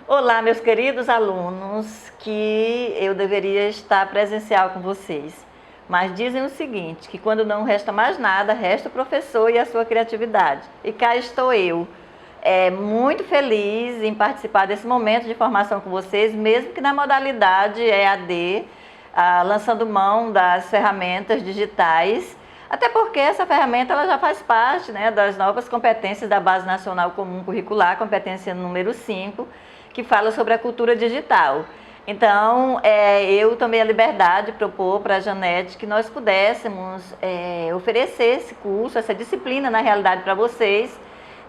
Olá, meus queridos alunos, que eu deveria estar presencial com vocês, mas dizem o seguinte, que quando não resta mais nada, resta o professor e a sua criatividade. E cá estou eu, muito feliz em participar desse momento de formação com vocês, mesmo que na modalidade EAD, lançando mão das ferramentas digitais, até porque essa ferramenta ela já faz parte, né, das novas competências da Base Nacional Comum Curricular, competência número 5, que fala sobre a cultura digital. Então, eu tomei a liberdade de propor para a Janete que nós pudéssemos oferecer esse curso, essa disciplina, na realidade, para vocês,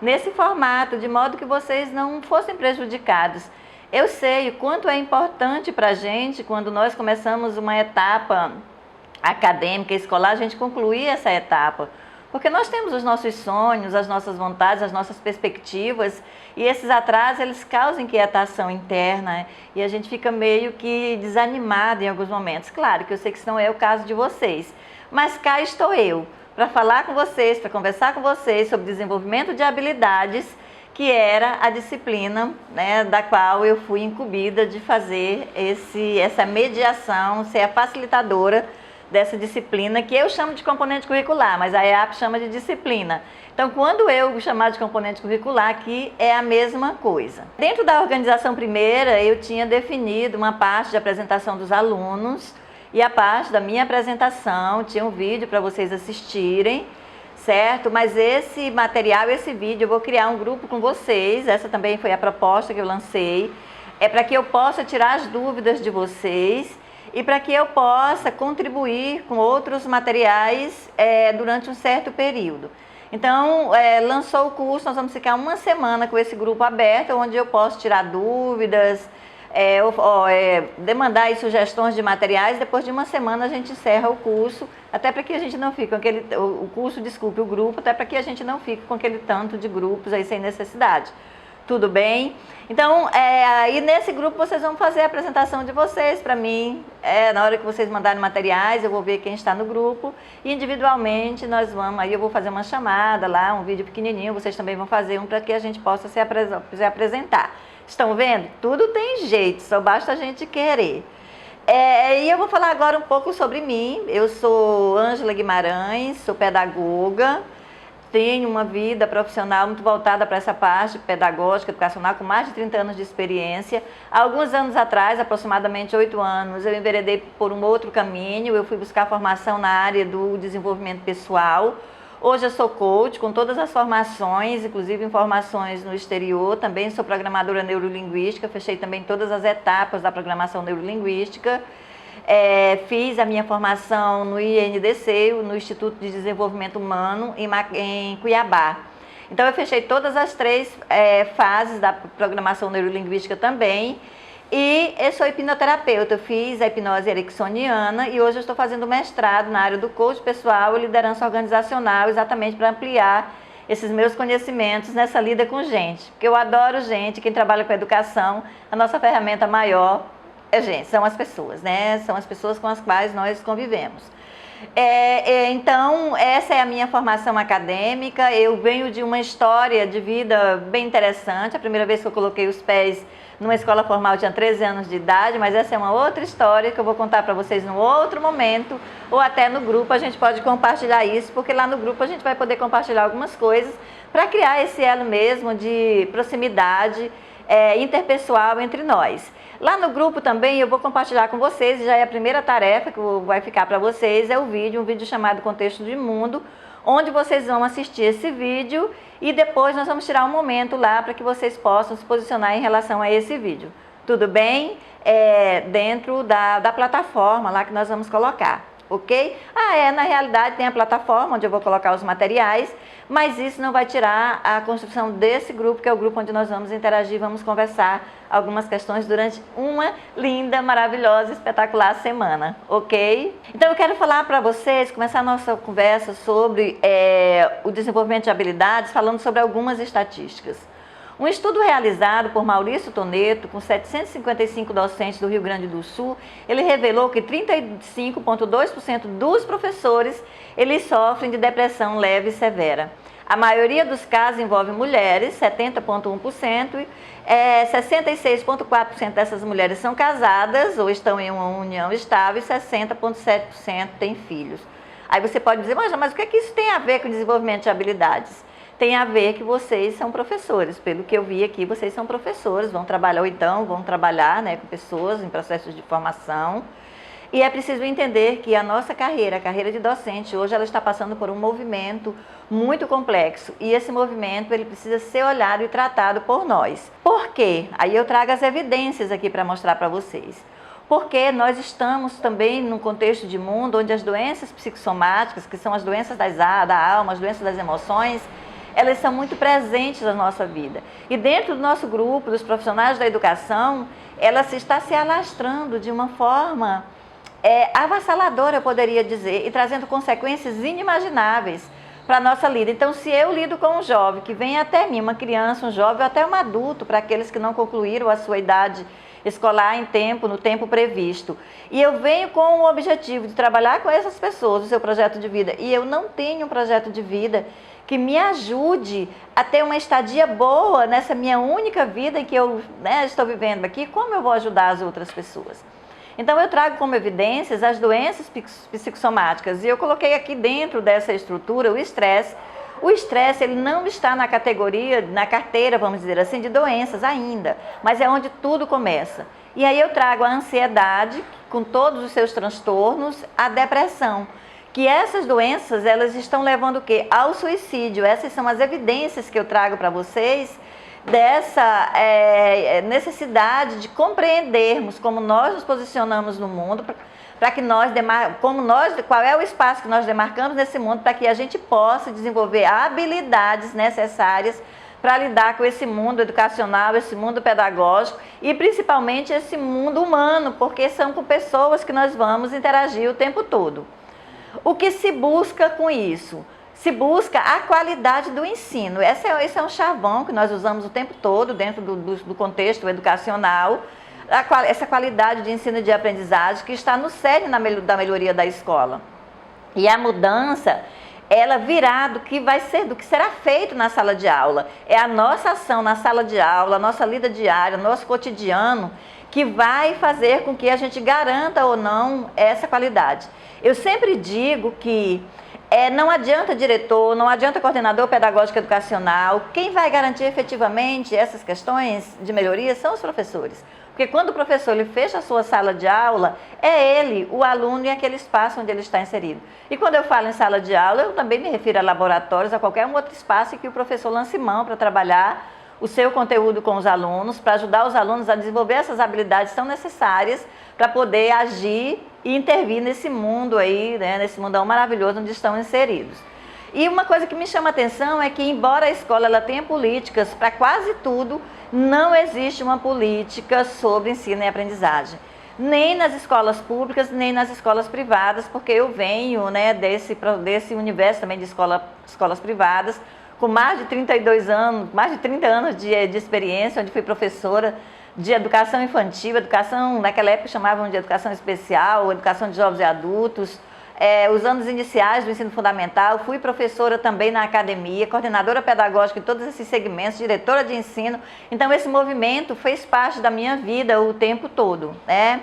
nesse formato, de modo que vocês não fossem prejudicados. Eu sei o quanto é importante para a gente, quando nós começamos uma etapa acadêmica, escolar, a gente concluir essa etapa. Porque nós temos os nossos sonhos, as nossas vontades, as nossas perspectivas, e esses atrasos, eles causam inquietação interna, e a gente fica meio que desanimado em alguns momentos. Claro que eu sei que isso não é o caso de vocês, mas cá estou eu, para falar com vocês, para conversar com vocês sobre desenvolvimento de habilidades, que era a disciplina, né, da qual eu fui incumbida de fazer essa mediação, ser a facilitadora dessa disciplina, que eu chamo de componente curricular, mas a EAP chama de disciplina. Então, quando eu chamar de componente curricular, aqui é a mesma coisa. Dentro da organização primeira, eu tinha definido uma parte de apresentação dos alunos, e a parte da minha apresentação tinha um vídeo para vocês assistirem, certo? Mas esse material, esse vídeo, eu vou criar um grupo com vocês, essa também foi a proposta que eu lancei, para que eu possa tirar as dúvidas de vocês, e para que eu possa contribuir com outros materiais durante um certo período. Então, lançou o curso, nós vamos ficar uma semana com esse grupo aberto, onde eu posso tirar dúvidas, demandar aí sugestões de materiais. Depois de uma semana a gente encerra o curso, até para que a gente não fique com o grupo, até para que a gente não fique com aquele tanto de grupos aí sem necessidade. Tudo bem? Então, aí nesse grupo vocês vão fazer a apresentação de vocês para mim. Na hora que vocês mandarem materiais, eu vou ver quem está no grupo. E individualmente nós vamos, aí eu vou fazer uma chamada lá, um vídeo pequenininho, vocês também vão fazer um para que a gente possa se apresentar. Estão vendo? Tudo tem jeito, só basta a gente querer. E eu vou falar agora um pouco sobre mim. Eu sou Ângela Guimarães, sou pedagoga. Tenho uma vida profissional muito voltada para essa parte pedagógica, educacional, com mais de 30 anos de experiência. Há alguns anos atrás, aproximadamente 8 anos, eu enveredei por um outro caminho, eu fui buscar formação na área do desenvolvimento pessoal. Hoje eu sou coach, com todas as formações, inclusive em formações no exterior. Também sou programadora neurolinguística, fechei também todas as etapas da programação neurolinguística. Fiz a minha formação no INDC, no Instituto de Desenvolvimento Humano, em Cuiabá. Então, eu fechei todas as 3 fases da programação neurolinguística também. E eu sou hipnoterapeuta, eu fiz a hipnose ericksoniana e hoje eu estou fazendo mestrado na área do coach pessoal e liderança organizacional, exatamente para ampliar esses meus conhecimentos nessa lida com gente. Porque eu adoro gente, quem trabalha com educação, a nossa ferramenta maior gente, são as pessoas, né? São as pessoas com as quais nós convivemos. Então, essa é a minha formação acadêmica. Eu venho de uma história de vida bem interessante. A primeira vez que eu coloquei os pés numa escola formal eu tinha 13 anos de idade, mas essa é uma outra história que eu vou contar para vocês num outro momento, ou até no grupo a gente pode compartilhar isso, porque lá no grupo a gente vai poder compartilhar algumas coisas para criar esse elo mesmo de proximidade interpessoal entre nós. Lá no grupo também eu vou compartilhar com vocês, já é a primeira tarefa que vai ficar para vocês, é um vídeo chamado Contexto de Mundo, onde vocês vão assistir esse vídeo e depois nós vamos tirar um momento lá para que vocês possam se posicionar em relação a esse vídeo. Tudo bem? Dentro da plataforma lá que nós vamos colocar. Ok? Na realidade tem a plataforma onde eu vou colocar os materiais, mas isso não vai tirar a construção desse grupo, que é o grupo onde nós vamos interagir, vamos conversar algumas questões durante uma linda, maravilhosa, espetacular semana, ok? Então eu quero falar para vocês, começar a nossa conversa sobre o desenvolvimento de habilidades, falando sobre algumas estatísticas. Um estudo realizado por Maurício Toneto, com 755 docentes do Rio Grande do Sul, ele revelou que 35,2% dos professores, eles sofrem de depressão leve e severa. A maioria dos casos envolve mulheres, 70,1%, 66,4% dessas mulheres são casadas ou estão em uma união estável e 60,7% têm filhos. Aí você pode dizer, mas o que é que isso tem a ver com o desenvolvimento de habilidades? Tem a ver que vocês são professores. Pelo que eu vi aqui, vocês são professores, vão trabalhar, ou então vão trabalhar, né, com pessoas em processos de formação. E é preciso entender que a nossa carreira, a carreira de docente, hoje ela está passando por um movimento muito complexo. E esse movimento ele precisa ser olhado e tratado por nós. Por quê? Aí eu trago as evidências aqui para mostrar para vocês. Porque nós estamos também num contexto de mundo onde as doenças psicossomáticas, que são as doenças da alma, as doenças das emoções, elas são muito presentes na nossa vida. E dentro do nosso grupo, dos profissionais da educação, ela está se alastrando de uma forma avassaladora, eu poderia dizer, e trazendo consequências inimagináveis para a nossa lida. Então, se eu lido com um jovem que vem até mim, uma criança, um jovem, ou até um adulto, para aqueles que não concluíram a sua idade escolar no tempo previsto, e eu venho com o objetivo de trabalhar com essas pessoas, o seu projeto de vida, e eu não tenho um projeto de vida que me ajude a ter uma estadia boa nessa minha única vida em que eu estou vivendo aqui, como eu vou ajudar as outras pessoas? Então eu trago como evidências as doenças psicossomáticas e eu coloquei aqui dentro dessa estrutura o estresse. O estresse ele não está na categoria, na carteira, vamos dizer assim, de doenças ainda, mas é onde tudo começa. E aí eu trago a ansiedade, com todos os seus transtornos, a depressão, que essas doenças elas estão levando o quê? Ao suicídio. Essas são as evidências que eu trago para vocês dessa necessidade de compreendermos como nós nos posicionamos no mundo, para que qual é o espaço que nós demarcamos nesse mundo, para que a gente possa desenvolver habilidades necessárias para lidar com esse mundo educacional, esse mundo pedagógico e principalmente esse mundo humano, porque são com pessoas que nós vamos interagir o tempo todo. O que se busca com isso? Se busca a qualidade do ensino. Esse é um chavão que nós usamos o tempo todo dentro do contexto educacional, essa qualidade de ensino e de aprendizagem que está no cerne da melhoria da escola. E a mudança, ela virá do que será feito na sala de aula. É a nossa ação na sala de aula, a nossa lida diária, o nosso cotidiano, que vai fazer com que a gente garanta ou não essa qualidade. Eu sempre digo que não adianta diretor, não adianta coordenador pedagógico educacional, quem vai garantir efetivamente essas questões de melhoria são os professores. Porque quando o professor ele fecha a sua sala de aula, é ele, o aluno e aquele espaço onde ele está inserido. E quando eu falo em sala de aula, eu também me refiro a laboratórios, a qualquer um outro espaço em que o professor lance mão para trabalhar o seu conteúdo com os alunos, para ajudar os alunos a desenvolver essas habilidades tão necessárias para poder agir e intervir nesse mundo aí, né, nesse mundão maravilhoso onde estão inseridos. E uma coisa que me chama a atenção é que, embora a escola ela tenha políticas para quase tudo, não existe uma política sobre ensino e aprendizagem. Nem nas escolas públicas, nem nas escolas privadas, porque eu venho, né, desse universo também de escolas privadas, com mais de 32 anos, mais de 30 anos de experiência, onde fui professora de educação infantil, naquela época chamavam de educação especial, educação de jovens e adultos, os anos iniciais do ensino fundamental, fui professora também na academia, coordenadora pedagógica em todos esses segmentos, diretora de ensino, então esse movimento fez parte da minha vida o tempo todo, né?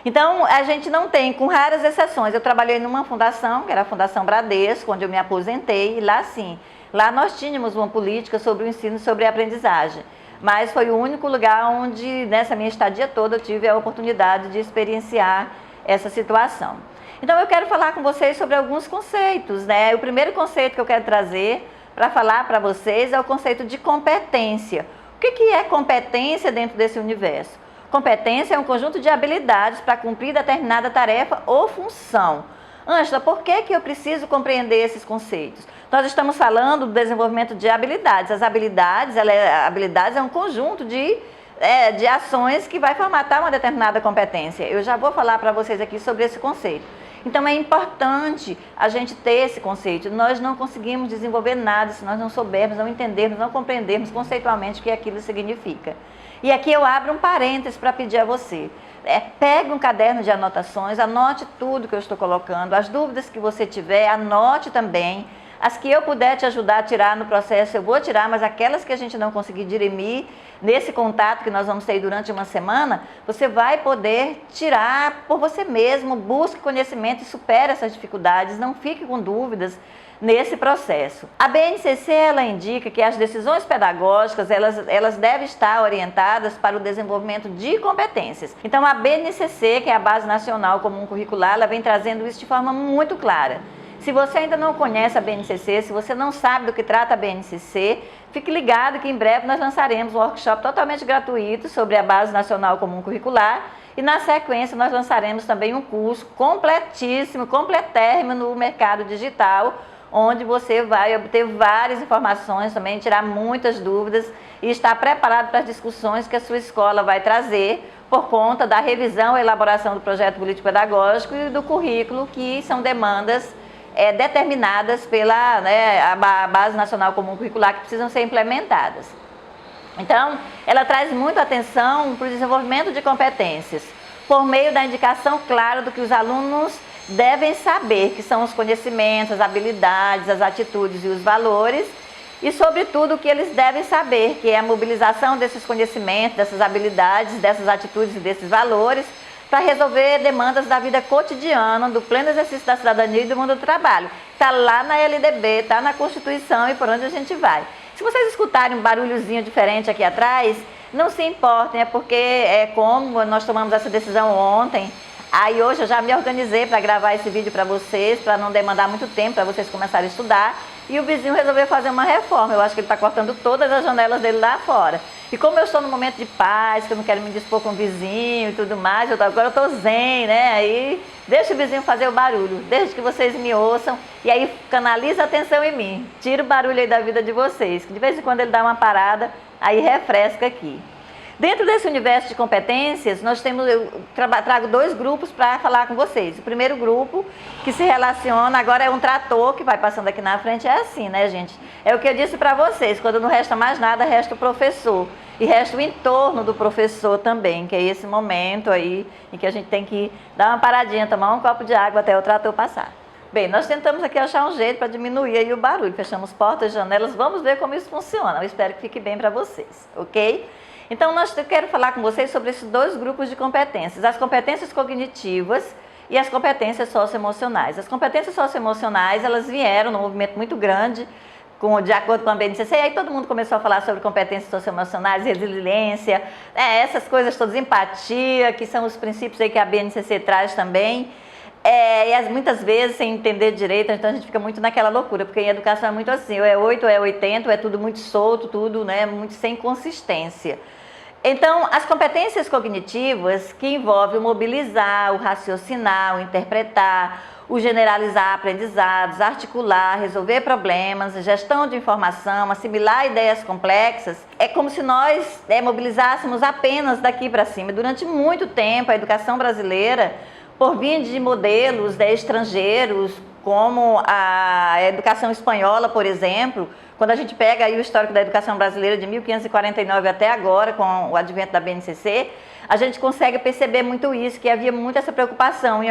Então, a gente não tem, com raras exceções, eu trabalhei numa fundação, que era a Fundação Bradesco, onde eu me aposentei, e lá sim, lá nós tínhamos uma política sobre o ensino e sobre a aprendizagem. Mas foi o único lugar onde, nessa minha estadia toda, eu tive a oportunidade de experienciar essa situação. Então, eu quero falar com vocês sobre alguns conceitos, né? O primeiro conceito que eu quero trazer para falar para vocês é o conceito de competência. O que é competência dentro desse universo? Competência é um conjunto de habilidades para cumprir determinada tarefa ou função. Ângela, por que eu preciso compreender esses conceitos? Nós estamos falando do desenvolvimento de habilidades. As habilidades, habilidades é um conjunto de ações que vai formatar uma determinada competência. Eu já vou falar para vocês aqui sobre esse conceito. Então é importante a gente ter esse conceito. Nós não conseguimos desenvolver nada se nós não soubermos, não entendermos, não compreendermos conceitualmente o que aquilo significa. E aqui eu abro um parênteses para pedir a você. Pegue um caderno de anotações, anote tudo que eu estou colocando, as dúvidas que você tiver, anote também. As que eu puder te ajudar a tirar no processo, eu vou tirar, mas aquelas que a gente não conseguir dirimir, nesse contato que nós vamos ter durante uma semana, você vai poder tirar por você mesmo, busque conhecimento e supere essas dificuldades, não fique com dúvidas nesse processo. A BNCC, ela indica que as decisões pedagógicas, elas devem estar orientadas para o desenvolvimento de competências. Então, a BNCC, que é a Base Nacional Comum Curricular, ela vem trazendo isso de forma muito clara. Se você ainda não conhece a BNCC, se você não sabe do que trata a BNCC, fique ligado que em breve nós lançaremos um workshop totalmente gratuito sobre a Base Nacional Comum Curricular e na sequência nós lançaremos também um curso completíssimo, completérrimo no mercado digital, onde você vai obter várias informações também, tirar muitas dúvidas e estar preparado para as discussões que a sua escola vai trazer por conta da revisão e elaboração do projeto político-pedagógico e do currículo, que são demandas determinadas pela a Base Nacional Comum Curricular, que precisam ser implementadas. Então, ela traz muita atenção para o desenvolvimento de competências, por meio da indicação clara do que os alunos devem saber, que são os conhecimentos, as habilidades, as atitudes e os valores, e sobretudo o que eles devem saber, que é a mobilização desses conhecimentos, dessas habilidades, dessas atitudes e desses valores, para resolver demandas da vida cotidiana, do pleno exercício da cidadania e do mundo do trabalho. Está lá na LDB, está na Constituição e por onde a gente vai. Se vocês escutarem um barulhozinho diferente aqui atrás, não se importem, é porque como nós tomamos essa decisão ontem, aí hoje eu já me organizei para gravar esse vídeo para vocês, para não demandar muito tempo, para vocês começarem a estudar, e o vizinho resolveu fazer uma reforma. Eu acho que ele está cortando todas as janelas dele lá fora. E como eu estou num momento de paz, que eu não quero me dispor com o vizinho e tudo mais, agora eu estou zen, né? Aí deixa o vizinho fazer o barulho, desde que vocês me ouçam, e aí canaliza a atenção em mim. Tira o barulho aí da vida de vocês, que de vez em quando ele dá uma parada, aí refresca aqui. Dentro desse universo de competências, eu trago dois grupos para falar com vocês. O primeiro grupo, que se relaciona, agora é um trator que vai passando aqui na frente, é assim, né, gente? É o que eu disse para vocês, quando não resta mais nada, resta o professor. E resta o entorno do professor também, que é esse momento aí em que a gente tem que dar uma paradinha, tomar um copo de água até o trator passar. Bem, nós tentamos aqui achar um jeito para diminuir aí o barulho. Fechamos portas, janelas, vamos ver como isso funciona. Eu espero que fique bem para vocês, ok? Então, eu quero falar com vocês sobre esses dois grupos de competências, as competências cognitivas e as competências socioemocionais. As competências socioemocionais, elas vieram num movimento muito grande, de acordo com a BNCC, e aí todo mundo começou a falar sobre competências socioemocionais, resiliência, essas coisas todas, empatia, que são os princípios aí que a BNCC traz também. E muitas vezes, sem entender direito, então a gente fica muito naquela loucura, porque em educação é muito assim, ou é 8 ou é 80, ou é tudo muito solto, tudo muito sem consistência. Então, as competências cognitivas, que envolvem o mobilizar, o raciocinar, o interpretar, o generalizar aprendizados, articular, resolver problemas, gestão de informação, assimilar ideias complexas, é como se nós mobilizássemos apenas daqui para cima. Durante muito tempo, a educação brasileira, por via de modelos estrangeiros, como a educação espanhola, por exemplo, quando a gente pega aí o histórico da educação brasileira de 1549 até agora, com o advento da BNCC, a gente consegue perceber muito isso, que havia muito essa preocupação.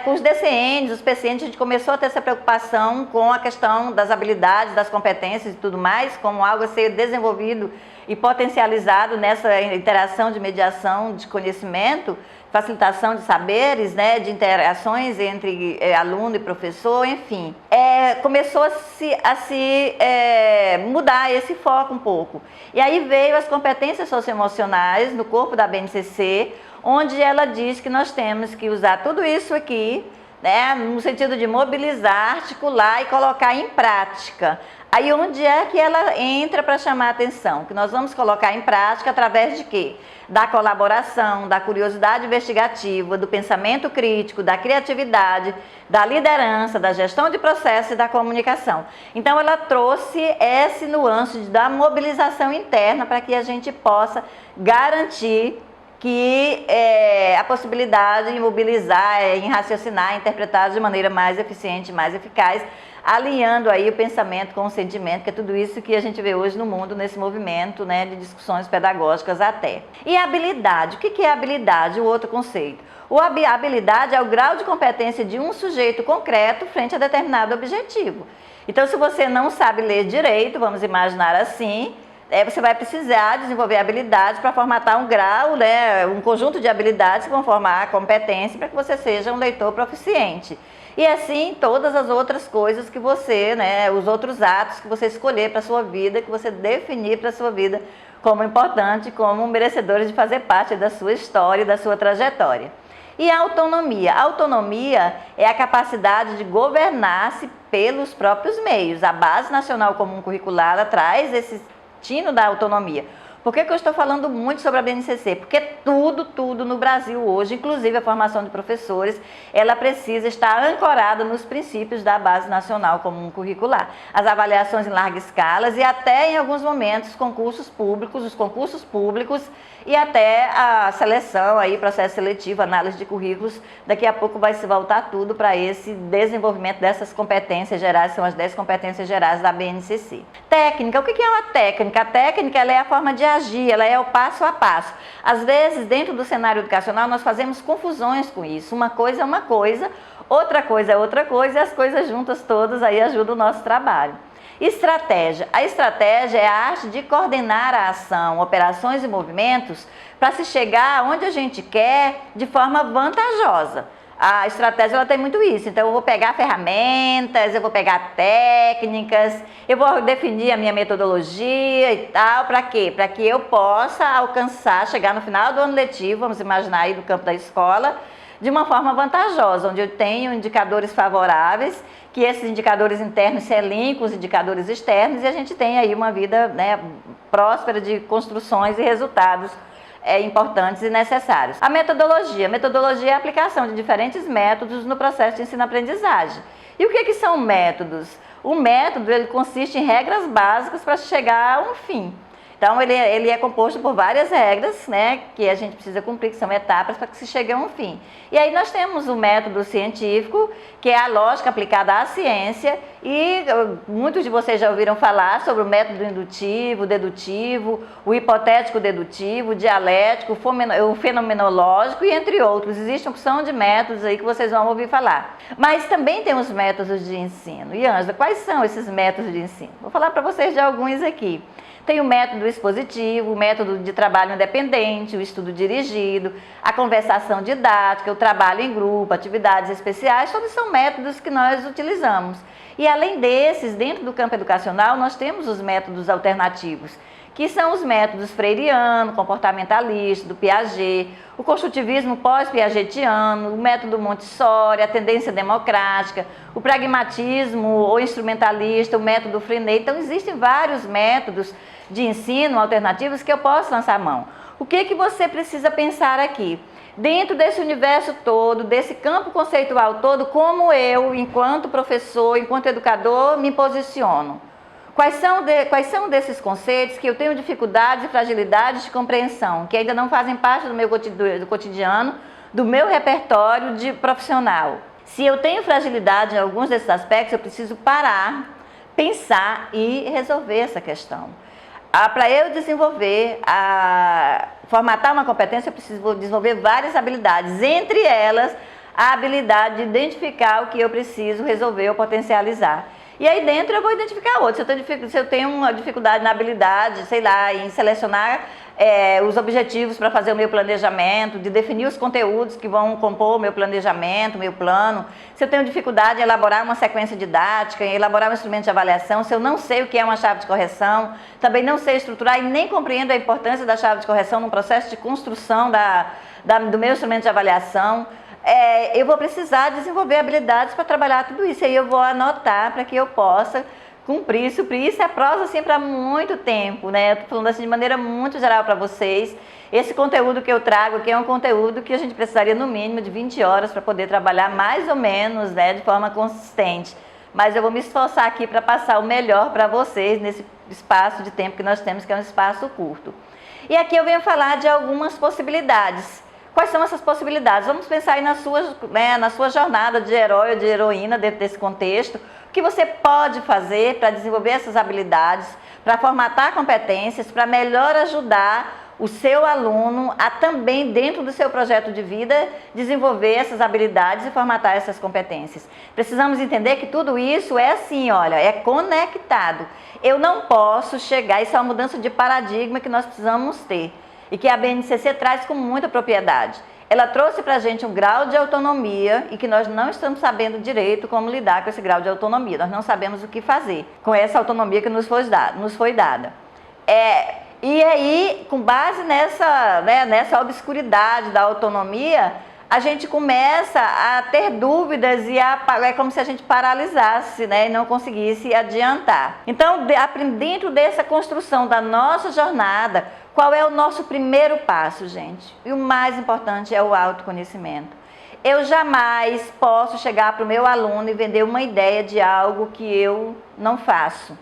Com os DCNs, os PCNs, a gente começou a ter essa preocupação com a questão das habilidades, das competências e tudo mais, como algo a ser desenvolvido e potencializado nessa interação de mediação de conhecimento, facilitação de saberes, de interações entre aluno e professor, enfim. Começou a se mudar esse foco um pouco. E aí veio as competências socioemocionais no corpo da BNCC, onde ela diz que nós temos que usar tudo isso aqui, no sentido de mobilizar, articular e colocar em prática. Aí onde é que ela entra para chamar a atenção? Que nós vamos colocar em prática através de quê? Da colaboração, da curiosidade investigativa, do pensamento crítico, da criatividade, da liderança, da gestão de processos e da comunicação. Então ela trouxe esse nuance da mobilização interna para que a gente possa garantir que a possibilidade de mobilizar, em raciocinar, interpretar de maneira mais eficiente, mais eficaz, alinhando aí o pensamento com o sentimento, que é tudo isso que a gente vê hoje no mundo, nesse movimento, né, de discussões pedagógicas até. E a habilidade, o que é habilidade? O outro conceito. A habilidade é o grau de competência de um sujeito concreto frente a determinado objetivo. Então, se você não sabe ler direito, vamos imaginar assim, você vai precisar desenvolver habilidades para formatar um grau, né, um conjunto de habilidades que vão formar a competência para que você seja um leitor proficiente. E assim, todas as outras coisas que você, né, os outros atos que você escolher para a sua vida, que você definir para a sua vida como importante, como merecedores de fazer parte da sua história e da sua trajetória. E a autonomia? A autonomia é a capacidade de governar-se pelos próprios meios. A Base Nacional Comum Curricular, ela traz esse tino da autonomia. Por que eu estou falando muito sobre a BNCC? Porque tudo no Brasil hoje, inclusive a formação de professores, ela precisa estar ancorada nos princípios da Base Nacional Comum Curricular. As avaliações em larga escala e até, em alguns momentos, os concursos públicos e até a seleção, aí, processo seletivo, análise de currículos. Daqui a pouco vai se voltar tudo para esse desenvolvimento dessas competências gerais, são as 10 competências gerais da BNCC. Técnica, o que é uma técnica? A técnica, ela é a forma de agir, ela é o passo a passo. Às vezes, dentro do cenário educacional, nós fazemos confusões com isso. Uma coisa é uma coisa, outra coisa é outra coisa, e as coisas juntas todas aí ajudam o nosso trabalho. Estratégia. A estratégia é a arte de coordenar a ação, operações e movimentos para se chegar onde a gente quer de forma vantajosa. A estratégia, ela tem muito isso. Então, eu vou pegar ferramentas, eu vou pegar técnicas, eu vou definir a minha metodologia e tal. Para quê? Para que eu possa alcançar, chegar no final do ano letivo, vamos imaginar aí no campo da escola, de uma forma vantajosa, onde eu tenho indicadores favoráveis, que esses indicadores internos se elencam com os indicadores externos e a gente tem aí uma vida, né, próspera de construções e resultados importantes e necessários. A metodologia. A metodologia é a aplicação de diferentes métodos no processo de ensino-aprendizagem. E o que são métodos? O método, ele consiste em regras básicas para chegar a um fim. Então, ele é composto por várias regras, né, que a gente precisa cumprir, que são etapas para que se chegue a um fim. E aí nós temos o método científico, que é a lógica aplicada à ciência, e muitos de vocês já ouviram falar sobre o método indutivo, dedutivo, o hipotético dedutivo, o dialético, o fenomenológico e entre outros. Existe uma opção de métodos aí que vocês vão ouvir falar. Mas também tem os métodos de ensino. E Ângela, quais são esses métodos de ensino? Vou falar para vocês de alguns aqui. Tem o método expositivo, o método de trabalho independente, o estudo dirigido, a conversação didática, o trabalho em grupo, atividades especiais, todos são métodos que nós utilizamos. E além desses, dentro do campo educacional, nós temos os métodos alternativos, que são os métodos freiriano, comportamentalista, do Piaget, o construtivismo pós-piagetiano, o método Montessori, a tendência democrática, o pragmatismo ou instrumentalista, o método Freinet. Então, existem vários métodos de ensino alternativos que eu posso lançar mão. O que você precisa pensar aqui? Dentro desse universo todo, desse campo conceitual todo, como eu, enquanto professor, enquanto educador, me posiciono? Quais são desses conceitos que eu tenho dificuldades e fragilidades de compreensão, que ainda não fazem parte do meu cotidiano, do meu repertório de profissional? Se eu tenho fragilidade em alguns desses aspectos, eu preciso parar, pensar e resolver essa questão. Para eu formatar uma competência, eu preciso desenvolver várias habilidades, entre elas a habilidade de identificar o que eu preciso resolver ou potencializar. E aí dentro eu vou identificar outros. Se eu tenho uma dificuldade na habilidade, sei lá, em selecionar os objetivos para fazer o meu planejamento, de definir os conteúdos que vão compor o meu planejamento, o meu plano. Se eu tenho dificuldade em elaborar uma sequência didática, em elaborar um instrumento de avaliação, se eu não sei o que é uma chave de correção, também não sei estruturar e nem compreendo a importância da chave de correção no processo de construção do meu instrumento de avaliação, eu vou precisar desenvolver habilidades para trabalhar tudo isso. Aí eu vou anotar para que eu possa cumprir, suprir. Isso é prosa assim para muito tempo, né? Eu estou falando assim de maneira muito geral para vocês. Esse conteúdo que eu trago aqui é um conteúdo que a gente precisaria no mínimo de 20 horas para poder trabalhar mais ou menos, né, de forma consistente. Mas eu vou me esforçar aqui para passar o melhor para vocês nesse espaço de tempo que nós temos, que é um espaço curto. E aqui eu venho falar de algumas possibilidades. Quais são essas possibilidades? Vamos pensar aí na sua jornada de herói ou de heroína dentro desse contexto. O que você pode fazer para desenvolver essas habilidades, para formatar competências, para melhor ajudar o seu aluno a também, dentro do seu projeto de vida, desenvolver essas habilidades e formatar essas competências. Precisamos entender que tudo isso é assim, olha, é conectado. Eu não posso chegar, isso é uma mudança de paradigma que nós precisamos ter e que a BNCC traz com muita propriedade. Ela trouxe para a gente um grau de autonomia e que nós não estamos sabendo direito como lidar com esse grau de autonomia. Nós não sabemos o que fazer com essa autonomia que nos foi dada. E aí, com base nessa obscuridade da autonomia, a gente começa a ter dúvidas e é como se a gente paralisasse, né, e não conseguisse adiantar. Então, dentro dessa construção da nossa jornada, qual é o nosso primeiro passo, gente? E o mais importante é o autoconhecimento. Eu jamais posso chegar para o meu aluno e vender uma ideia de algo que eu não faço.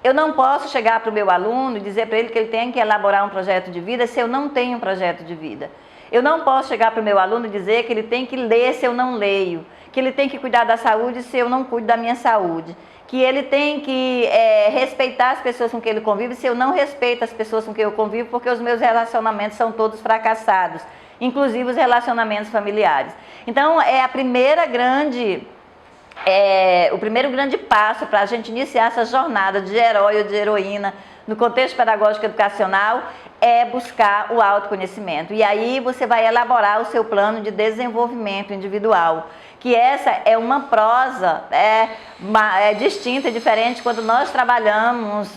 Eu não posso chegar para o meu aluno e dizer para ele que ele tem que elaborar um projeto de vida se eu não tenho um projeto de vida. Eu não posso chegar para o meu aluno e dizer que ele tem que ler se eu não leio, que ele tem que cuidar da saúde se eu não cuido da minha saúde, que ele tem que respeitar as pessoas com quem ele convive se eu não respeito as pessoas com quem eu convivo, porque os meus relacionamentos são todos fracassados, inclusive os relacionamentos familiares. Então, o primeiro grande passo para a gente iniciar essa jornada de herói ou de heroína no contexto pedagógico educacional é buscar o autoconhecimento. E aí você vai elaborar o seu plano de desenvolvimento individual, que essa é uma prosa distinta e diferente quando nós trabalhamos.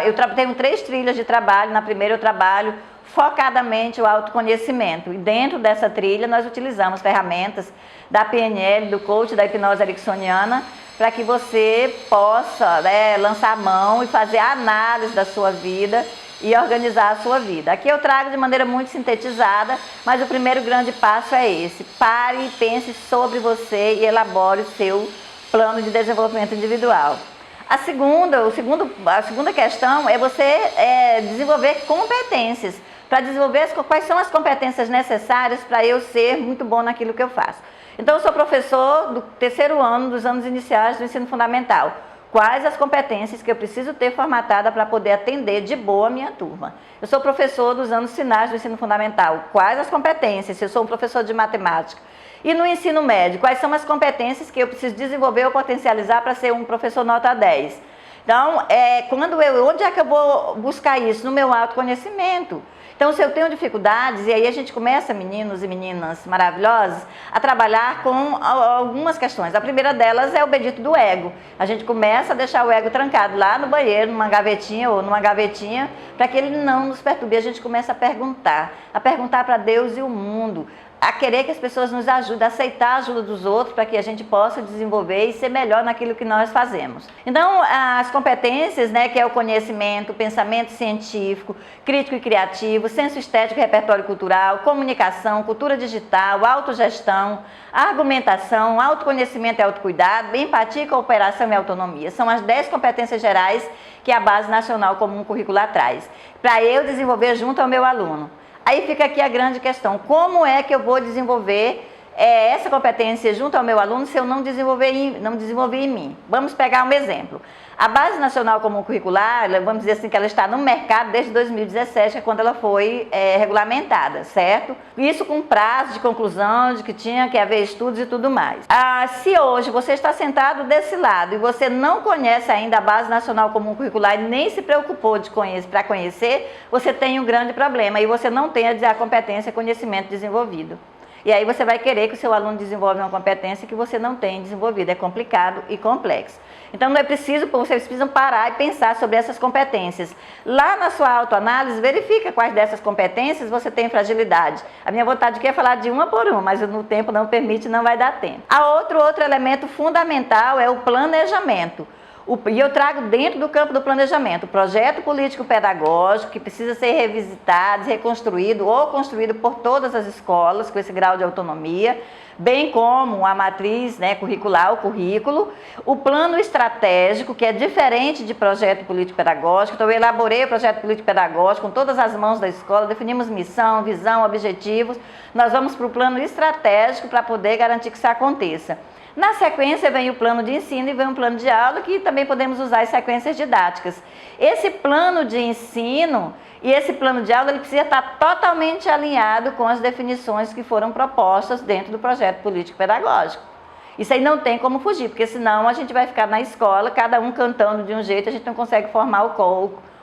Eu tenho 3 trilhas de trabalho. Na primeira eu trabalho focadamente o autoconhecimento. E dentro dessa trilha nós utilizamos ferramentas da PNL, do coach, da hipnose ericksoniana, para que você possa lançar a mão e fazer a análise da sua vida e organizar a sua vida. Aqui eu trago de maneira muito sintetizada, mas o primeiro grande passo é esse. Pare e pense sobre você e elabore o seu plano de desenvolvimento individual. A segunda questão é você desenvolver competências, para desenvolver quais são as competências necessárias para eu ser muito bom naquilo que eu faço. Então, eu sou professor do 3º ano dos anos iniciais do ensino fundamental. Quais as competências que eu preciso ter formatada para poder atender de boa a minha turma? Eu sou professor dos anos finais do ensino fundamental. Quais as competências? Se eu sou um professor de matemática. E no ensino médio, quais são as competências que eu preciso desenvolver ou potencializar para ser um professor nota 10? Então, onde é que eu vou buscar isso? No meu autoconhecimento. Então, se eu tenho dificuldades, e aí a gente começa, meninos e meninas maravilhosos, a trabalhar com algumas questões. A primeira delas é o bendito do ego. A gente começa a deixar o ego trancado lá no banheiro, numa gavetinha ou numa gavetinha, para que ele não nos perturbe. A gente começa a perguntar para Deus e o mundo, a querer que as pessoas nos ajudem, a aceitar a ajuda dos outros para que a gente possa desenvolver e ser melhor naquilo que nós fazemos. Então, as competências, que é o conhecimento, o pensamento científico, crítico e criativo, senso estético e repertório cultural, comunicação, cultura digital, autogestão, argumentação, autoconhecimento e autocuidado, empatia, cooperação e autonomia. São as 10 competências gerais que a Base Nacional Comum Curricular traz, para eu desenvolver junto ao meu aluno. Aí fica aqui a grande questão, como é que eu vou desenvolver essa competência junto ao meu aluno se eu não desenvolver em mim? Vamos pegar um exemplo. A Base Nacional Comum Curricular, vamos dizer assim, que ela está no mercado desde 2017, que é quando ela foi regulamentada, certo? Isso com prazo de conclusão, de que tinha que haver estudos e tudo mais. Se hoje você está sentado desse lado e você não conhece ainda a Base Nacional Comum Curricular e nem se preocupou para conhecer, você tem um grande problema e você não tem a competência e conhecimento desenvolvido. E aí você vai querer que o seu aluno desenvolva uma competência que você não tem desenvolvido. É complicado e complexo. Então, vocês precisam parar e pensar sobre essas competências. Lá na sua autoanálise, verifica quais dessas competências você tem fragilidade. A minha vontade aqui é falar de uma por uma, mas no tempo não permite, não vai dar tempo. Outro elemento fundamental é o planejamento. E eu trago dentro do campo do planejamento o projeto político-pedagógico, que precisa ser revisitado, reconstruído ou construído por todas as escolas com esse grau de autonomia, bem como a matriz, né, curricular, o currículo, o plano estratégico, que é diferente de projeto político-pedagógico. Então, eu elaborei o projeto político-pedagógico com todas as mãos da escola, definimos missão, visão, objetivos. Nós vamos para o plano estratégico para poder garantir que isso aconteça. Na sequência vem o plano de ensino e vem um plano de aula, que também podemos usar as sequências didáticas. Esse plano de ensino e esse plano de aula ele precisa estar totalmente alinhado com as definições que foram propostas dentro do projeto político-pedagógico. Isso aí não tem como fugir, porque senão a gente vai ficar na escola, cada um cantando de um jeito, a gente não consegue formar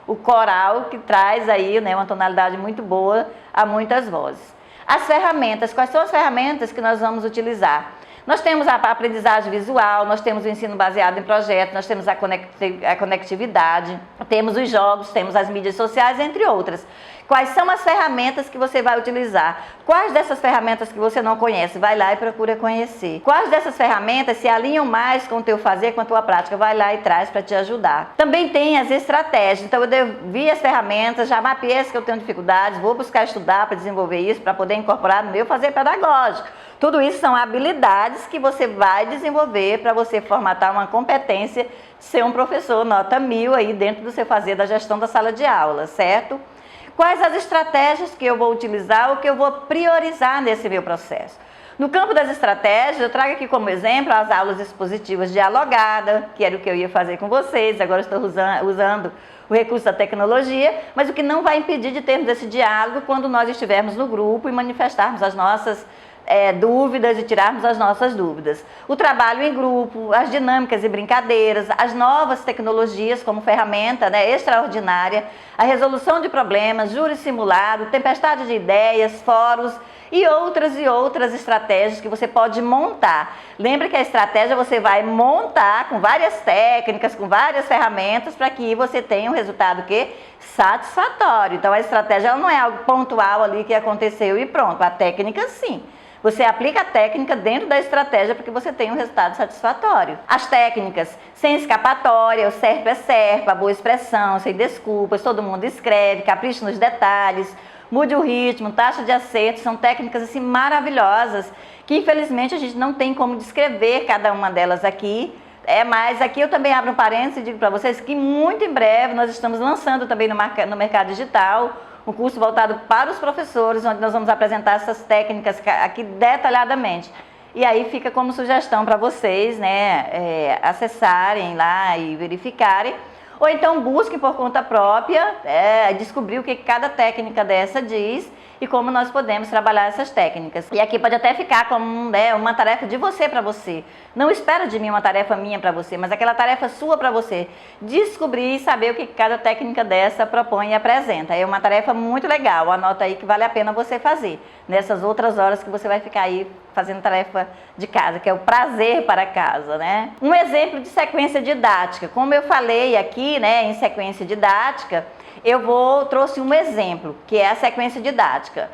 o coral que traz aí, né, uma tonalidade muito boa a muitas vozes. As ferramentas, quais são as ferramentas que nós vamos utilizar? Nós temos a aprendizagem visual, nós temos o ensino baseado em projeto, nós temos a conectividade, temos os jogos, temos as mídias sociais, entre outras. Quais são as ferramentas que você vai utilizar? Quais dessas ferramentas que você não conhece? Vai lá e procura conhecer. Quais dessas ferramentas se alinham mais com o teu fazer, com a tua prática? Vai lá e traz para te ajudar. Também tem as estratégias. Então, eu vi as ferramentas, já mapeei as que eu tenho dificuldades, vou buscar estudar para desenvolver isso, para poder incorporar no meu fazer pedagógico. Tudo isso são habilidades que você vai desenvolver para você formatar uma competência de ser um professor nota 1000 aí dentro do seu fazer da gestão da sala de aula, certo? Quais as estratégias que eu vou utilizar ou que eu vou priorizar nesse meu processo? No campo das estratégias, eu trago aqui como exemplo as aulas expositivas dialogadas, que era o que eu ia fazer com vocês, agora estou usando o recurso da tecnologia, mas o que não vai impedir de termos esse diálogo quando nós estivermos no grupo e manifestarmos as nossas dúvidas e tirarmos as nossas dúvidas. O trabalho em grupo, as dinâmicas e brincadeiras, as novas tecnologias como ferramenta, né, extraordinária, a resolução de problemas, júri simulado, tempestade de ideias, fóruns e outras estratégias que você pode montar. Lembre que a estratégia você vai montar com várias técnicas, com várias ferramentas para que você tenha um resultado satisfatório. Então a estratégia ela não é algo pontual ali que aconteceu e pronto. A técnica sim. Você aplica a técnica dentro da estratégia para que você tenha um resultado satisfatório. As técnicas, sem escapatória, o certo é certo, a boa expressão, sem desculpas, todo mundo escreve, capricha nos detalhes, mude o ritmo, taxa de acerto, são técnicas assim maravilhosas que infelizmente a gente não tem como descrever cada uma delas aqui. Mas aqui eu também abro um parênteses e digo para vocês que muito em breve nós estamos lançando também no mercado digital um curso voltado para os professores, onde nós vamos apresentar essas técnicas aqui detalhadamente. E aí fica como sugestão para vocês, né, acessarem lá e verificarem. Ou então busquem por conta própria, descobrir o que cada técnica dessa diz e como nós podemos trabalhar essas técnicas. E aqui pode até ficar como uma tarefa de você para você. Não espera de mim uma tarefa minha para você, mas aquela tarefa sua para você. Descobrir e saber o que cada técnica dessa propõe e apresenta. É uma tarefa muito legal, anota aí que vale a pena você fazer. Nessas outras horas que você vai ficar aí fazendo tarefa de casa, que é o prazer para casa, né? Um exemplo de sequência didática. Como eu falei aqui, né, em sequência didática, trouxe um exemplo, que é a sequência didática.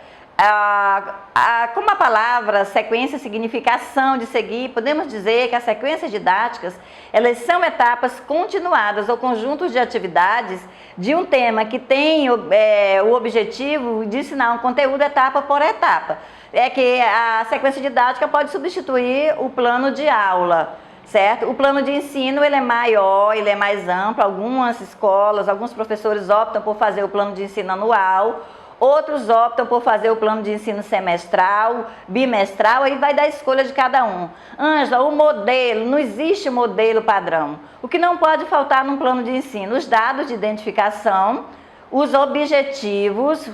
Como a palavra sequência significa ação de seguir, podemos dizer que as sequências didáticas, elas são etapas continuadas ou conjuntos de atividades de um tema que tem o objetivo de ensinar um conteúdo etapa por etapa. É que a sequência didática pode substituir o plano de aula, certo? O plano de ensino ele é maior, ele é mais amplo. Algumas escolas, alguns professores optam por fazer o plano de ensino anual, outros optam por fazer o plano de ensino semestral, bimestral, aí vai da escolha de cada um. Ângela, o modelo, não existe modelo padrão. O que não pode faltar num plano de ensino? Os dados de identificação, os objetivos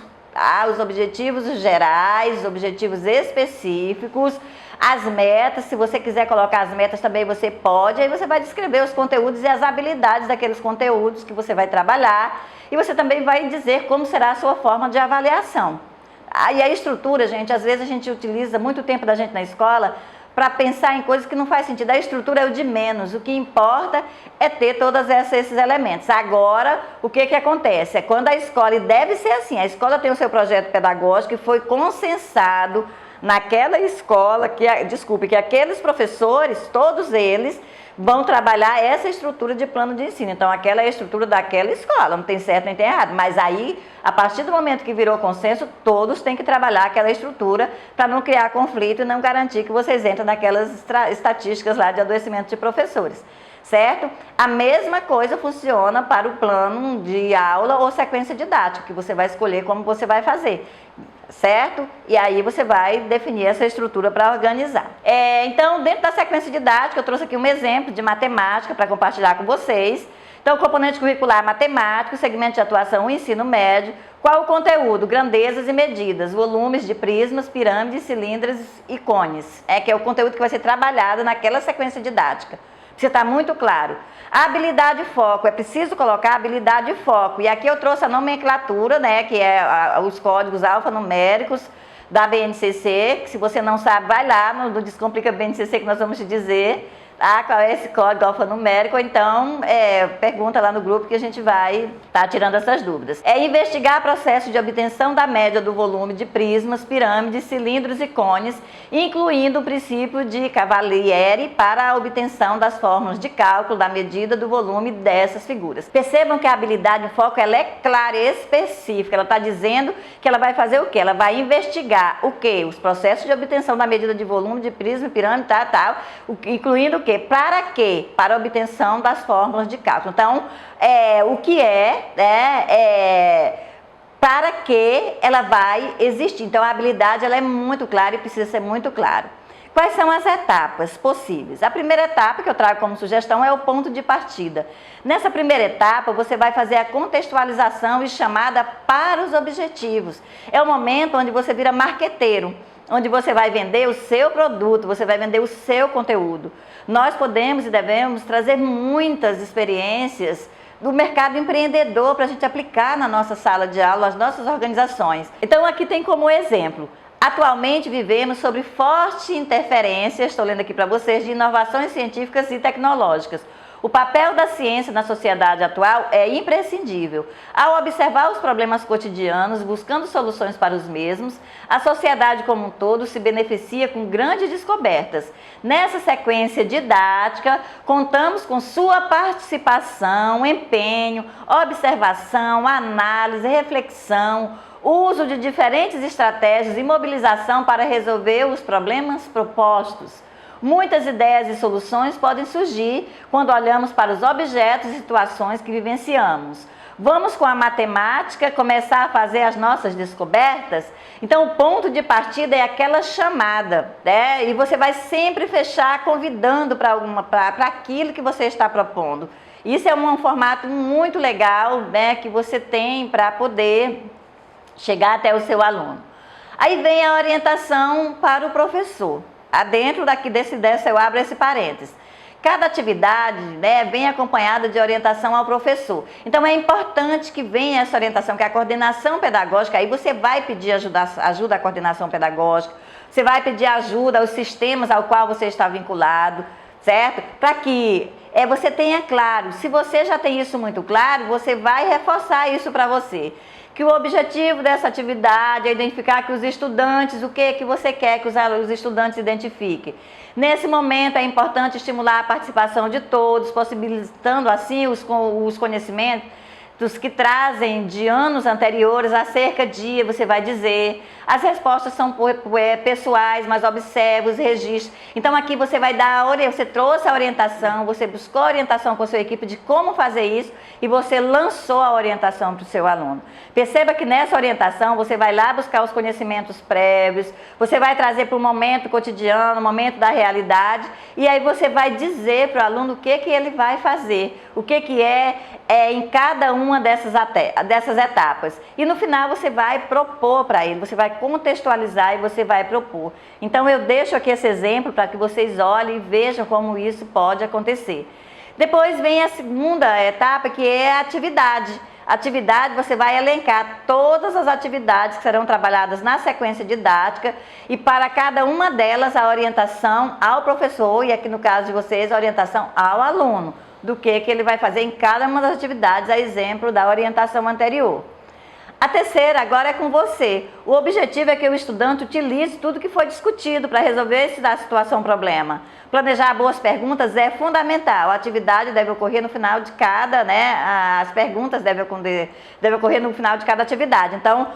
gerais, os objetivos específicos, as metas. Se você quiser colocar as metas também você pode, aí você vai descrever os conteúdos e as habilidades daqueles conteúdos que você vai trabalhar e você também vai dizer como será a sua forma de avaliação. E a estrutura, gente, às vezes a gente utiliza muito tempo da gente na escola para pensar em coisas que não faz sentido. A estrutura é o de menos, o que importa é ter todos esses elementos. Agora, o que acontece? É quando a escola, e deve ser assim, a escola tem o seu projeto pedagógico que foi consensado naquela escola, que aqueles professores, todos eles, vão trabalhar essa estrutura de plano de ensino. Então, aquela é a estrutura daquela escola, não tem certo nem tem errado. Mas aí, a partir do momento que virou consenso, todos têm que trabalhar aquela estrutura para não criar conflito e não garantir que vocês entrem naquelas estatísticas lá de adoecimento de professores. Certo? A mesma coisa funciona para o plano de aula ou sequência didática, que você vai escolher como você vai fazer. Certo? E aí você vai definir essa estrutura para organizar. Então, dentro da sequência didática, eu trouxe aqui um exemplo de matemática para compartilhar com vocês. Então, o componente curricular matemático, segmento de atuação, o ensino médio. Qual o conteúdo? Grandezas e medidas, volumes de prismas, pirâmides, cilindros e cones. Que é o conteúdo que vai ser trabalhado naquela sequência didática. Precisa estar muito claro. A habilidade e foco, é preciso colocar habilidade e foco. E aqui eu trouxe a nomenclatura, né, que é os códigos alfanuméricos da BNCC, que se você não sabe, vai lá no Descomplica BNCC que nós vamos te dizer qual é esse código alfanumérico, ou então pergunta lá no grupo que a gente vai estar tirando essas dúvidas. Investigar processo de obtenção da média do volume de prismas, pirâmides, cilindros e cones, incluindo o princípio de Cavalieri para a obtenção das fórmulas de cálculo da medida do volume dessas figuras. Percebam que a habilidade de foco ela é clara e específica, ela está dizendo que ela vai fazer o quê? Ela vai investigar o quê? Os processos de obtenção da medida de volume de prisma, pirâmide, tal, incluindo o quê? Para quê? Para a obtenção das fórmulas de cálculo. Então, o que para que ela vai existir. Então, a habilidade ela é muito clara e precisa ser muito clara. Quais são as etapas possíveis? A primeira etapa que eu trago como sugestão é o ponto de partida. Nessa primeira etapa, você vai fazer a contextualização e chamada para os objetivos. É o momento onde você vira marqueteiro, onde você vai vender o seu produto, você vai vender o seu conteúdo. Nós podemos e devemos trazer muitas experiências do mercado empreendedor para a gente aplicar na nossa sala de aula, nas nossas organizações. Então, aqui tem como exemplo. Atualmente vivemos sob forte interferência, estou lendo aqui para vocês, de inovações científicas e tecnológicas. O papel da ciência na sociedade atual é imprescindível. Ao observar os problemas cotidianos, buscando soluções para os mesmos, a sociedade como um todo se beneficia com grandes descobertas. Nessa sequência didática, contamos com sua participação, empenho, observação, análise, reflexão, uso de diferentes estratégias e mobilização para resolver os problemas propostos. Muitas ideias e soluções podem surgir quando olhamos para os objetos e situações que vivenciamos. Vamos com a matemática começar a fazer as nossas descobertas? Então, o ponto de partida é aquela chamada, né? E você vai sempre fechar convidando para aquilo que você está propondo. Isso é um formato muito legal, né, que você tem para poder chegar até o seu aluno. Aí vem a orientação para o professor. Dentro dessa eu abro esse parênteses. Cada atividade, né, vem acompanhada de orientação ao professor. Então é importante que venha essa orientação, que é a coordenação pedagógica. Aí você vai pedir ajuda à coordenação pedagógica, você vai pedir ajuda aos sistemas ao qual você está vinculado, certo? Para que você tenha claro. Se você já tem isso muito claro, você vai reforçar isso para você. Que o objetivo dessa atividade é identificar que os estudantes, o que você quer que os estudantes identifiquem. Nesse momento é importante estimular a participação de todos, possibilitando assim os conhecimentos que trazem de anos anteriores acerca de, você vai dizer, as respostas são pessoais, mas observe os registros. Então aqui você vai dar, você trouxe a orientação, você buscou a orientação com a sua equipe de como fazer isso e você lançou a orientação para o seu aluno. Perceba que nessa orientação você vai lá buscar os conhecimentos prévios, você vai trazer para o momento cotidiano, o momento da realidade, e aí você vai dizer para o aluno o que ele vai fazer, o que é em cada uma dessas etapas. E no final você vai propor para ele, você vai contextualizar e você vai propor. Então eu deixo aqui esse exemplo para que vocês olhem e vejam como isso pode acontecer. Depois vem a segunda etapa, que é a atividade. Atividade, você vai elencar todas as atividades que serão trabalhadas na sequência didática e para cada uma delas a orientação ao professor e aqui no caso de vocês a orientação ao aluno do que ele vai fazer em cada uma das atividades, a exemplo da orientação anterior. A terceira agora é com você. O objetivo é que o estudante utilize tudo que foi discutido para resolver essa situação problema. Planejar boas perguntas é fundamental. A atividade deve ocorrer no final de cada, as perguntas devem ocorrer no final de cada atividade. Então,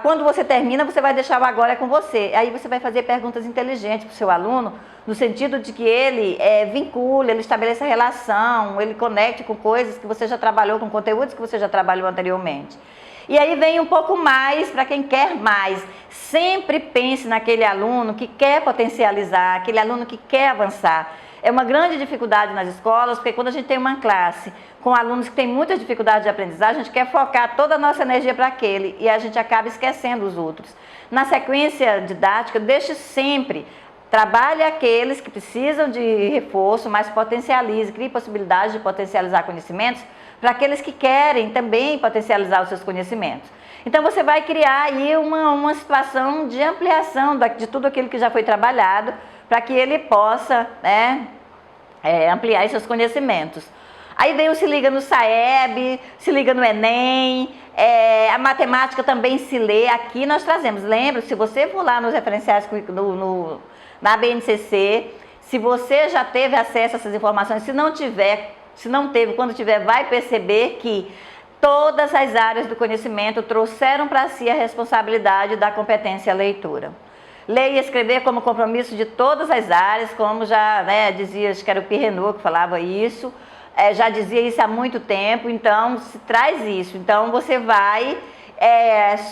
quando você termina, você vai deixar o agora é com você. Aí você vai fazer perguntas inteligentes para o seu aluno, no sentido de que ele vincule, ele estabeleça relação, ele conecte com coisas que você já trabalhou, com conteúdos que você já trabalhou anteriormente. E aí vem um pouco mais para quem quer mais. Sempre pense naquele aluno que quer potencializar, aquele aluno que quer avançar. É uma grande dificuldade nas escolas, porque quando a gente tem uma classe com alunos que têm muita dificuldade de aprendizagem, a gente quer focar toda a nossa energia para aquele e a gente acaba esquecendo os outros. Na sequência didática, deixe sempre, trabalhe aqueles que precisam de reforço, mas potencialize, crie possibilidade de potencializar conhecimentos para aqueles que querem também potencializar os seus conhecimentos. Então você vai criar aí uma situação de ampliação de tudo aquilo que já foi trabalhado, para que ele possa ampliar os seus conhecimentos. Aí vem o Se Liga no SAEB, Se Liga no Enem, a matemática também se lê. Aqui nós trazemos, lembra, se você for lá nos referenciais na BNCC, se você já teve acesso a essas informações, se não teve, quando tiver, vai perceber que todas as áreas do conhecimento trouxeram para si a responsabilidade da competência leitura. Ler e escrever como compromisso de todas as áreas, como já dizia, acho que era o Pierre Renaud que falava isso, já dizia isso há muito tempo, então se traz isso. Então você vai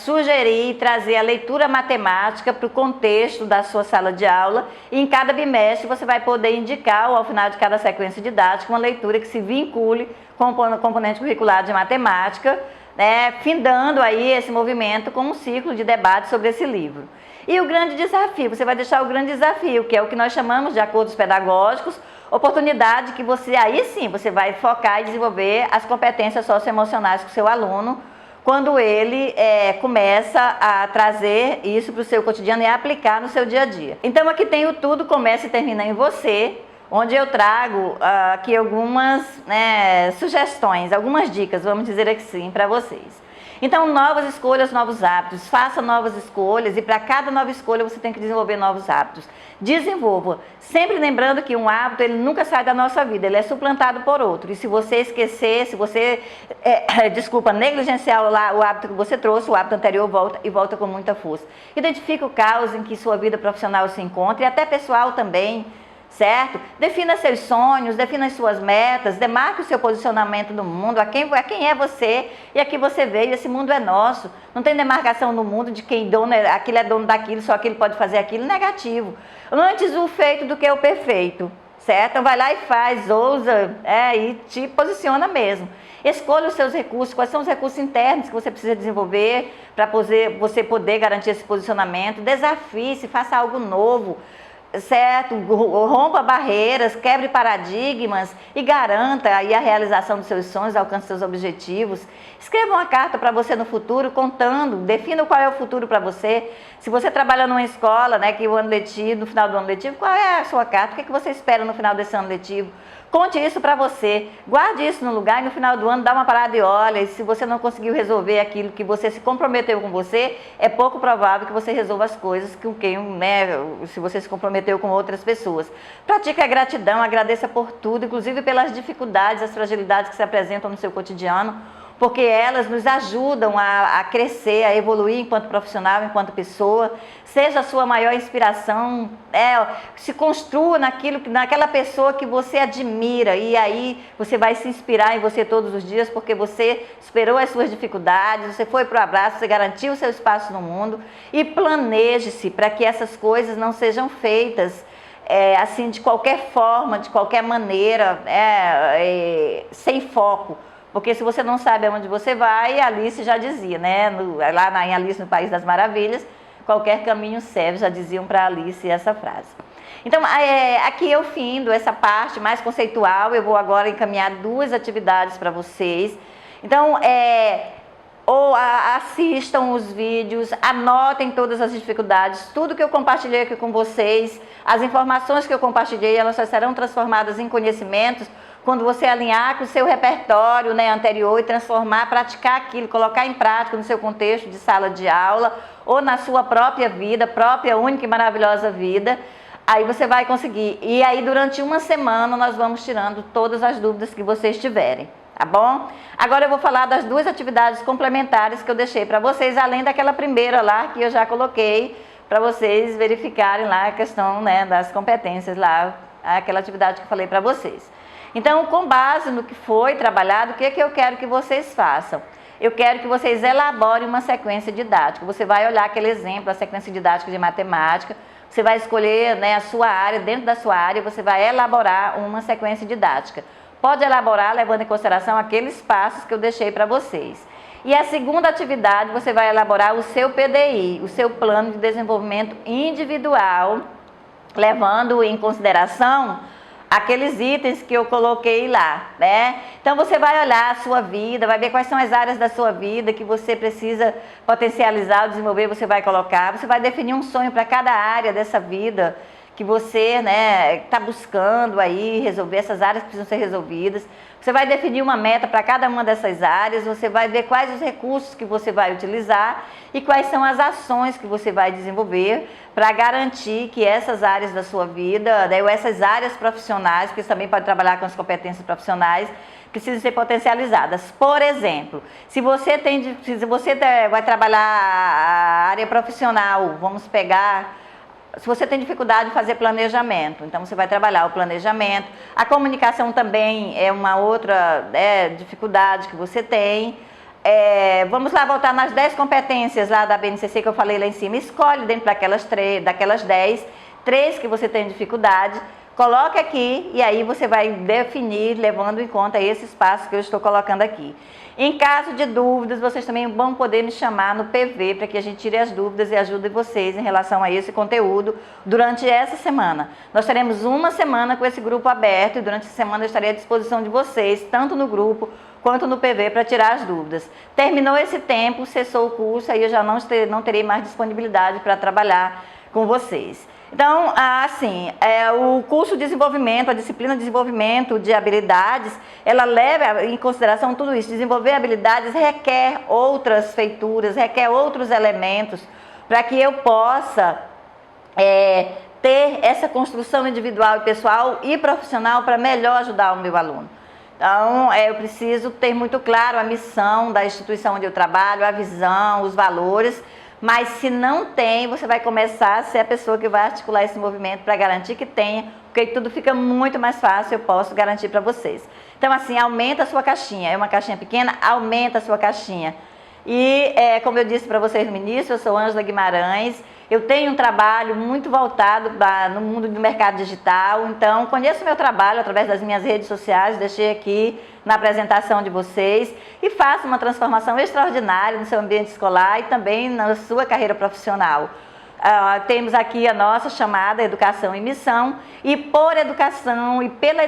sugerir e trazer a leitura matemática para o contexto da sua sala de aula, e em cada bimestre você vai poder indicar, ao final de cada sequência didática, uma leitura que se vincule com o componente curricular de matemática, findando aí esse movimento com um ciclo de debate sobre esse livro. E o grande desafio, você vai deixar o grande desafio, que é o que nós chamamos de acordos pedagógicos, oportunidade que aí sim, você vai focar e desenvolver as competências socioemocionais com o seu aluno, quando ele começa a trazer isso para o seu cotidiano e a aplicar no seu dia a dia. Então aqui tem o Tudo Começa e Termina em Você, onde eu trago aqui algumas sugestões, algumas dicas, vamos dizer assim, para vocês. Então, novas escolhas, novos hábitos. Faça novas escolhas e para cada nova escolha você tem que desenvolver novos hábitos. Desenvolva. Sempre lembrando que um hábito, ele nunca sai da nossa vida, ele é suplantado por outro. E se você esquecer, se você, negligenciar o hábito que você trouxe, o hábito anterior volta com muita força. Identifique o caos em que sua vida profissional se encontra e até pessoal também. Certo? Defina seus sonhos, defina as suas metas, demarque o seu posicionamento no mundo, a quem é você e a que você veio. Esse mundo é nosso. Não tem demarcação no mundo de quem aquele é dono daquilo, só aquele pode fazer aquilo. Negativo. Antes o feito do que o perfeito. Certo? Então vai lá e faz, ousa e te posiciona mesmo. Escolha os seus recursos, quais são os recursos internos que você precisa desenvolver para você poder garantir esse posicionamento. Desafie-se, faça algo novo. Certo? Rompa barreiras, quebre paradigmas e garanta aí a realização dos seus sonhos, alcance seus objetivos. Escreva uma carta para você no futuro, contando, defina qual é o futuro para você. Se você trabalha numa escola, que o ano letivo, no final do ano letivo, qual é a sua carta? O que você espera no final desse ano letivo? Conte isso para você, guarde isso no lugar e no final do ano dá uma parada e olha, e se você não conseguiu resolver aquilo que você se comprometeu com você, é pouco provável que você resolva as coisas com quem, se você se comprometeu com outras pessoas. Pratique a gratidão, agradeça por tudo, inclusive pelas dificuldades, as fragilidades que se apresentam no seu cotidiano, porque elas nos ajudam a crescer, a evoluir enquanto profissional, enquanto pessoa. Seja a sua maior inspiração, se construa naquela pessoa que você admira, e aí você vai se inspirar em você todos os dias, porque você superou as suas dificuldades, você foi para o abraço, você garantiu o seu espaço no mundo, e planeje-se para que essas coisas não sejam feitas assim de qualquer forma, de qualquer maneira, sem foco. Porque se você não sabe aonde você vai, Alice já dizia, lá em Alice no País das Maravilhas, qualquer caminho serve, já diziam para Alice essa frase. Então, aqui eu findo essa parte mais conceitual, eu vou agora encaminhar 2 atividades para vocês. Então, assistam os vídeos, anotem todas as dificuldades, tudo que eu compartilhei aqui com vocês, as informações que eu compartilhei, elas só serão transformadas em conhecimentos quando você alinhar com o seu repertório, né, anterior e transformar, praticar aquilo, colocar em prática no seu contexto de sala de aula ou na sua própria vida, própria, única e maravilhosa vida, aí você vai conseguir. E aí durante uma semana nós vamos tirando todas as dúvidas que vocês tiverem, tá bom? Agora eu vou falar das duas atividades complementares que eu deixei para vocês, além daquela primeira lá que eu já coloquei para vocês verificarem lá a questão, né, das competências lá, aquela atividade que eu falei para vocês. Então, com base no que foi trabalhado, o que eu quero que vocês façam? Eu quero que vocês elaborem uma sequência didática. Você vai olhar aquele exemplo, a sequência didática de matemática, você vai escolher, né, a sua área, dentro da sua área, você vai elaborar uma sequência didática. Pode elaborar levando em consideração aqueles passos que eu deixei para vocês. E a segunda atividade, você vai elaborar o seu PDI, o seu plano de desenvolvimento individual, levando em consideração aqueles itens que eu coloquei lá, né? Então você vai olhar a sua vida, vai ver quais são as áreas da sua vida que você precisa potencializar ou desenvolver, você vai colocar, você vai definir um sonho para cada área dessa vida que você, né, está buscando aí resolver, essas áreas que precisam ser resolvidas. Você vai definir uma meta para cada uma dessas áreas, você vai ver quais os recursos que você vai utilizar e quais são as ações que você vai desenvolver para garantir que essas áreas da sua vida, né, ou essas áreas profissionais, porque você também pode trabalhar com as competências profissionais, precisam ser potencializadas. Por exemplo, se você vai trabalhar a área profissional, vamos pegar... Se você tem dificuldade de fazer planejamento, então você vai trabalhar o planejamento. A comunicação também é uma outra dificuldade que você tem. Vamos lá voltar nas 10 competências lá da BNCC que eu falei lá em cima. Escolhe dentro daquelas 10, 3 que você tem dificuldade, coloque aqui e aí você vai definir, levando em conta esses passos que eu estou colocando aqui. Em caso de dúvidas, vocês também vão poder me chamar no PV para que a gente tire as dúvidas e ajude vocês em relação a esse conteúdo durante essa semana. Nós teremos uma semana com esse grupo aberto e durante essa semana eu estarei à disposição de vocês, tanto no grupo quanto no PV, para tirar as dúvidas. Terminou esse tempo, cessou o curso, aí eu já não terei mais disponibilidade para trabalhar com vocês. Então, assim, o curso de desenvolvimento, a disciplina de desenvolvimento de habilidades, ela leva em consideração tudo isso. Desenvolver habilidades requer outras feituras, requer outros elementos para que eu possa ter essa construção individual e pessoal e profissional para melhor ajudar o meu aluno. Então, eu preciso ter muito claro a missão da instituição onde eu trabalho, a visão, os valores. Mas se não tem, você vai começar a ser a pessoa que vai articular esse movimento para garantir que tenha, porque tudo fica muito mais fácil, eu posso garantir para vocês. Então, assim, aumenta a sua caixinha. É uma caixinha pequena, aumenta a sua caixinha. E, como eu disse para vocês no início, eu sou Ângela Guimarães. Eu tenho um trabalho muito voltado no mundo do mercado digital, então conheço o meu trabalho através das minhas redes sociais, deixei aqui na apresentação de vocês e faço uma transformação extraordinária no seu ambiente escolar e também na sua carreira profissional. Temos aqui a nossa chamada Educação e Missão e por educação e pela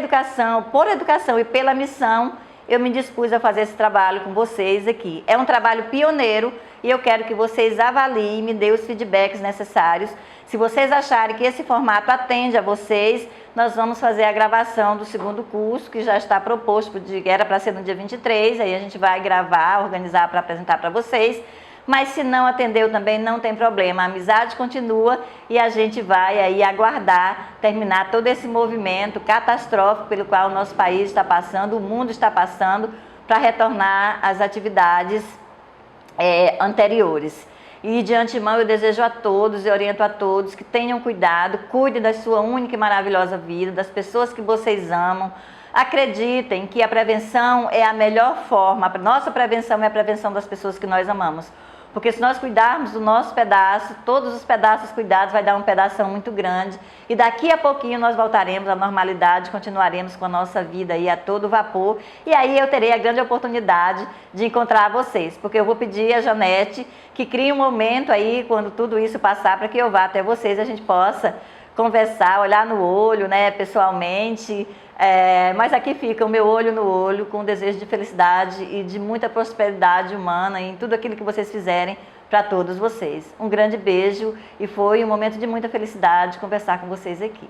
missão, eu me dispus a fazer esse trabalho com vocês aqui. É um trabalho pioneiro e eu quero que vocês avaliem e me dêem os feedbacks necessários. Se vocês acharem que esse formato atende a vocês, nós vamos fazer a gravação do segundo curso, que já está proposto, era para ser no dia 23, aí a gente vai gravar, organizar para apresentar para vocês. Mas se não atendeu também, não tem problema, a amizade continua e a gente vai aí aguardar terminar todo esse movimento catastrófico pelo qual o nosso país está passando, o mundo está passando, para retornar às atividades anteriores. E de antemão eu desejo a todos e oriento a todos que tenham cuidado, cuidem da sua única e maravilhosa vida, das pessoas que vocês amam. Acreditem que a prevenção é a melhor forma, a nossa prevenção é a prevenção das pessoas que nós amamos. Porque se nós cuidarmos do nosso pedaço, todos os pedaços cuidados vai dar um pedação muito grande. E daqui a pouquinho nós voltaremos à normalidade, continuaremos com a nossa vida aí a todo vapor. E aí eu terei a grande oportunidade de encontrar vocês. Porque eu vou pedir a Janete que crie um momento aí, quando tudo isso passar, para que eu vá até vocês e a gente possa conversar, olhar no olho, né, pessoalmente. Mas aqui fica o meu olho no olho, com o desejo de felicidade e de muita prosperidade humana em tudo aquilo que vocês fizerem para todos vocês. Um grande beijo e foi um momento de muita felicidade conversar com vocês aqui.